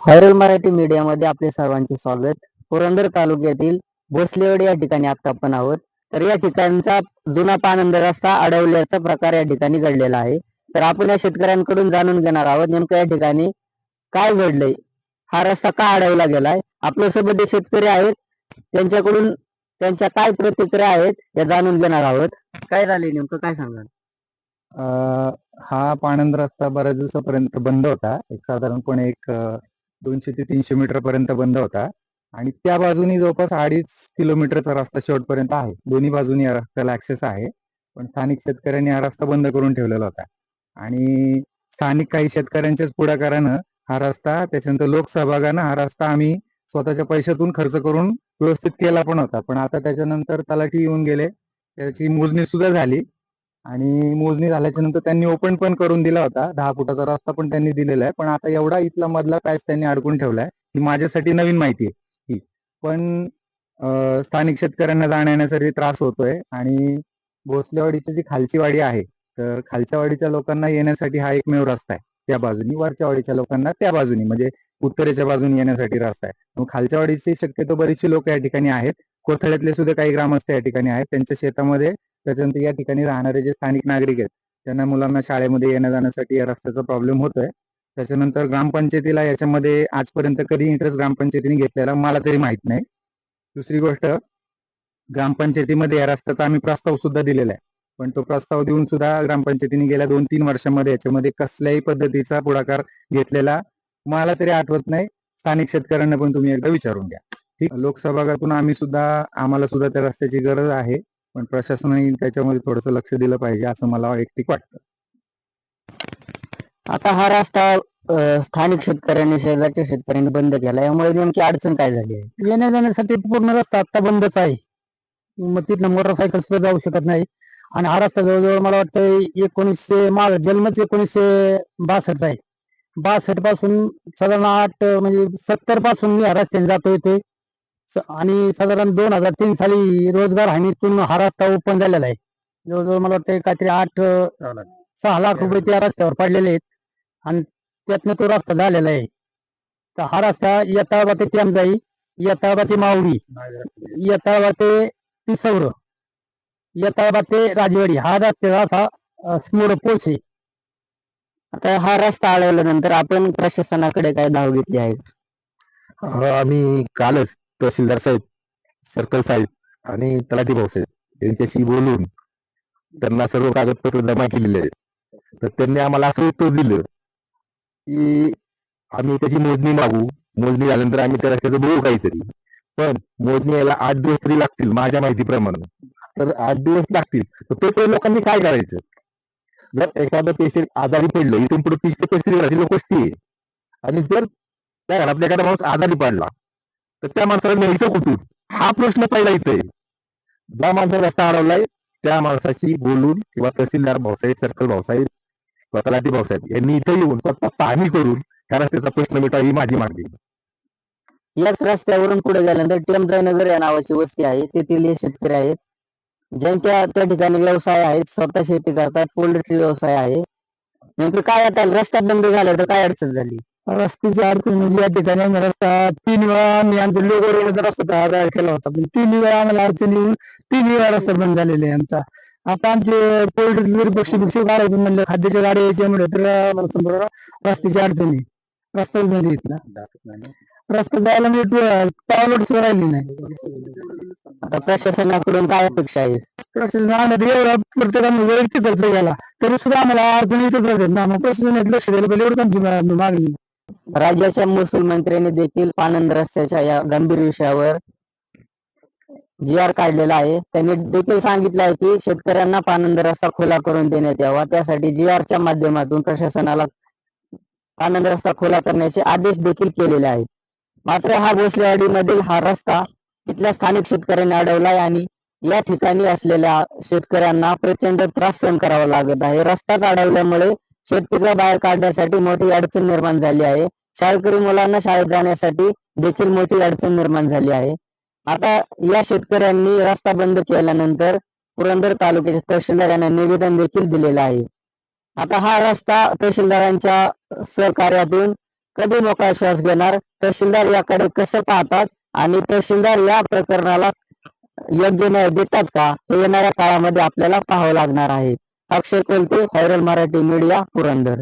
Viral Marathi मीडियामध्ये आपले सर्वांचे स्वागत. पुरंदर तालुक्यातील भोसलेवाडी या ठिकाणी आता आपण आहोत. तर या ठिकाणचा जुना पानंद रस्ता अडवल्याचा प्रकार या ठिकाणी घडलेला आहे. तर आपण या शेतकऱ्यांकडून जाणून घेणार आहोत नेमकं या ठिकाणी काय घडलंय, हा रस्ता का अडवला गेलाय. आपल्यासोबत जे शेतकरी आहेत त्यांच्याकडून त्यांच्या काय प्रतिक्रिया आहेत या जाणून घेणार आहोत. काय झाले नेमकं, काय सांगाल? हा पाणंद रस्ता बऱ्याच दिवसापर्यंत बंद होता. साधारणपणे 200 ते 300 मीटर पर्यंत बंद होता आणि त्या बाजूनी जवळपास 2.5 किलोमीटरचा रस्ता शेवटपर्यंत आहे. दोन्ही बाजूनी या रस्त्याला ऍक्सेस आहे, पण स्थानिक शेतकऱ्यांनी हा रस्ता बंद करून ठेवलेला होता आणि स्थानिक काही शेतकऱ्यांच्याच पुढाकारानं हा रस्ता, त्याच्यानंतर लोकसहभागानं हा रस्ता आम्ही स्वतःच्या पैशातून खर्च करून व्यवस्थित केला पण होता. पण आता त्याच्यानंतर तलाठी येऊन गेले, त्याची मोजणी सुद्धा झाली आणि मोजणी झाल्याच्या नंतर त्यांनी ओपन पण करून दिला होता. 10 फुटाचा रस्ता पण त्यांनी दिलेला आहे. पण आता एवढा इथला मधला पॅच त्यांनी अडकून ठेवलाय, ही माझ्यासाठी नवीन माहिती आहे. पण स्थानिक शेतकऱ्यांना जाण्यासाठी त्रास होतोय आणि भोसलेवाडीची जी खालची वाडी आहे, तर खालच्या वाडीच्या लोकांना येण्यासाठी हा एकमेव रस्ता आहे त्या बाजूनी, वरच्या वाडीच्या लोकांना त्या बाजूनी, म्हणजे उत्तरेच्या बाजूने येण्यासाठी रस्ता आहे. मग खालच्या वाडीची शक्यतो बरीचशी लोक या ठिकाणी आहेत. कोथळ्यातले सुद्धा काही ग्रामस्थ या ठिकाणी आहेत. त्यांच्या शेतामध्ये, त्याच्यानंतर या ठिकाणी राहणारे जे स्थानिक नागरिक आहेत त्यांना मुलांना शाळेमध्ये येण्या जाण्यासाठी या रस्त्याचा प्रॉब्लेम होतोय. त्याच्यानंतर ग्रामपंचायतीला याच्यामध्ये आजपर्यंत कधी इंटरेस्ट ग्रामपंचायतीने घेतलेला मला तरी माहित नाही. दुसरी गोष्ट, ग्रामपंचायतीमध्ये या रस्त्याचा आम्ही प्रस्ताव सुद्धा दिलेला आहे, पण तो प्रस्ताव देऊन सुद्धा ग्रामपंचायतीने गेल्या 2-3 वर्षांमध्ये याच्यामध्ये कसल्याही पद्धतीचा पुढाकार घेतलेला मला तरी आठवत नाही. स्थानिक शेतकऱ्यांना पण तुम्ही एकदा विचारून घ्या. ठीक, लोकसहभागातून आम्हाला सुद्धा त्या रस्त्याची गरज आहे, पण प्रशासनाने त्याच्यामध्ये थोडंसं लक्ष दिलं पाहिजे असं मला वैयक्तिक वाटतं. आता हा रस्ता स्थानिक शेतकऱ्यांनी, शेजारच्या शेतकऱ्यांनी बंद केला, यामुळे नेमकी अडचण काय झाली आहे? येण्या जाण्यासाठी पूर्ण रस्ता आता बंदच आहे. मग तिथनं मोटरसायकल सुद्धा जाऊ शकत नाही. आणि हा रस्ता जवळजवळ मला वाटतं 1900 माझा जन्मच 1962 आहे. 62 पासून साधारण 8 म्हणजे 70 पासून मी या रस्त्याने जातो येते. आणि साधारण 2003 साली रोजगार हमीतून हा रस्ता ओपन झालेला आहे. जवळजवळ मला वाटतं काहीतरी 6 लाख रुपये त्या रस्त्यावर पडलेले आहेत आणि त्यातनं तो रस्ता झालेला आहे. तर हा रस्ता येताळबा ते टेमजाई, येताळबा ते मावडी, येताळबा ते पिसौर, येताळबा ते राजवाडी, हा रस्त्याचा असा स्मोड पोच आहे. आता हा रस्ता अडवल्यानंतर आपण प्रशासनाकडे काय धाव घेतली आहे? आम्ही कालच तहसीलदार साहेब, सर्कल साहेब आणि तलाठी भाऊसाहेब यांच्याशी बोलून त्यांना सर्व कागदपत्र जमा केलेले आहेत. तर त्यांनी आम्हाला असं उत्तर दिलं की आम्ही त्याची मोजणी मागू, मोजणी झाल्यानंतर आम्ही त्या रस्त्याचं बघू काहीतरी, पण मोजणी यायला 8 दिवस तरी लागतील माझ्या माहितीप्रमाणे. तर 8 दिवस लागतील, तर तोपर्यंत लोकांनी काय करायचं? जर एखादं पेशंट आजारी पडलं, इथून पुढे 30 ते 35 घराची लोक असतील आणि जर त्या घरातला एखादा माणूस आजारी पडला तर त्या माणसाला न्यायचं कुठून, हा प्रश्न पहिला इथे. ज्या माणसाने रस्ता अडवलाय त्या माणसाशी बोलून किंवा तहसीलदार भाऊसाहेब, सर्कल भाऊसाहेब किंवा तलाठी भाऊसाहेब यांनी इथे येऊन स्वतः पाहणी करून त्या रस्त्याचा प्रश्न मिटावा, ही माझी मागणी. याच रस्त्यावरून पुढे गेल्यानंतर टेमजाई नगर या नावाची वस्ती आहे. तेथील हे शेतकरी आहेत ज्यांच्या त्या ठिकाणी व्यवसाय आहेत, स्वतः शेती करतात, पोल्ट्री व्यवसाय आहे. नेमकं काय आता रस्ता बंद झाला तर काय अडचण झाली? रस्त्याची अडचण म्हणजे या ठिकाणी आम्ही रस्ता 3 वेळा आम्ही आमच्या लोगोचा रस्ता तयार केला होता, पण 3 वेळा आम्हाला अडचण येऊन 3 वेळा रस्ता बंद झालेला आहे आमचा. आता आमचे पोल्ट्री जरी पक्षी काढायचं म्हणलं, खाद्याच्या गाड्या यायच्यामुळे तर आम्हाला समजा रस्त्याची अडचण आहे. रस्ता बंद येत ना, रस्ता जायला म्हणजे पावलोट राहिली नाही. आता प्रशासनाकडून काय अपेक्षा आहे? प्रशासनाने एवढा प्रत्येकाने वैयक्तिक खर्च केला तरी सुद्धा आम्हाला अडचण येतच राहते ना. मग प्रशासनाने लक्ष दिलं पाहिजे, एवढं आमची मागणी. राज्याच्या महसूल मंत्र्यांनी देखील पानंद रस्त्याच्या या गंभीर विषयावर जी.आर. काढलेला आहे. त्यांनी देखील सांगितलं आहे की शेतकऱ्यांना पानंद रस्ता खुला करून देण्यात यावा. त्यासाठी जी.आर.च्या माध्यमातून प्रशासनाला पानंद रस्ता खुला करण्याचे आदेश देखील केलेले आहेत. मात्र हा भोसलेवाडीमधील हा रस्ता इथल्या स्थानिक शेतकऱ्यांनी अडवलाय आणि या ठिकाणी असलेल्या शेतकऱ्यांना प्रचंड त्रास सहन करावा लागत आहे. रस्ताच अडवल्यामुळे शेतपिकं बाहेर काढण्यासाठी मोठी अडचण निर्माण झाली आहे. शाळकरी मुलांना शाळेत जाण्यासाठी देखील मोठी अडचण निर्माण झाली आहे. आता या शेतकऱ्यांनी रस्ता बंद केल्यानंतर पुरंदर तालुक्याच्या तहसीलदार यांना निवेदन देखील दिलेलं आहे. आता हा रस्ता तहसीलदारांच्या सहकार्यातून कधी मोकळा श्वास घेणार, तहसीलदार याकडे कसं पाहतात आणि तहसीलदार या प्रकरणाला योग्य न्याय देतात का, हे येणाऱ्या काळामध्ये आपल्याला पाहावं लागणार आहे. अक्षय कोलते, व्हायरल मराठी मीडिया, पुरंदर.